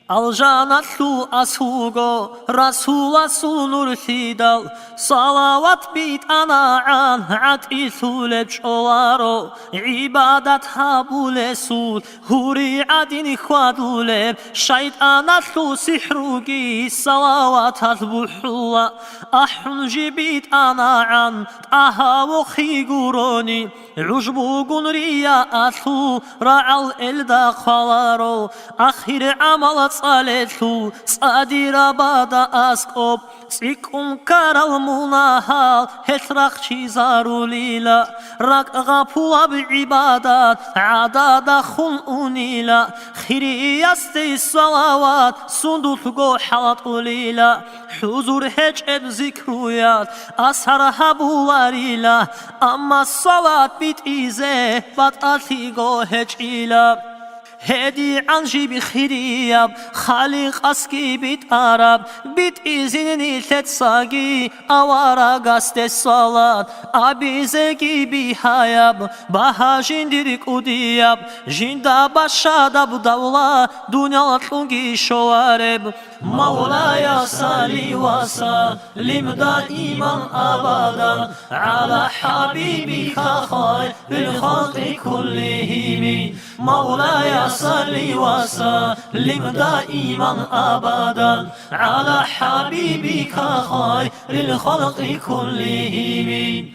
Aljanatlu ashugo Rasula sunur thidal Salawat bit ana'an Atithu lebsh'olaro Ibadat habulesul Huri adin khwaduleb Shaytanatlu sihrugi Salawat hatbuhula Ahun jibit ana'an Tahawu khiguroni Ujbu gunriya atlu Ra'al elda khalaro Akhir amalat Aletu Sadira bada askop Sikum karal munahal Hetraq chizarulila Rak gapula bi'ibadat Adada khun unila Khiriyaste salawat Sundut go halat ulila Huzur hec ed zikruyat Ashar habularila Amma salat bit ize Bat ati go hec ila هدي عنجي بخرياب خالق أسكي بيت عرب بيت إذنني تتساقي أوارا قست الصلاة أبي زكي بحياب بها جندرك أدياب جندا بشادب دولة دنيا لطلقي شوارب مولاي صلي وسلم دائما أبدا على حبيبك خير الخلق كلهم مولاي صلي وسلم دائما أبدا على حبيبك خير الخلق كلهم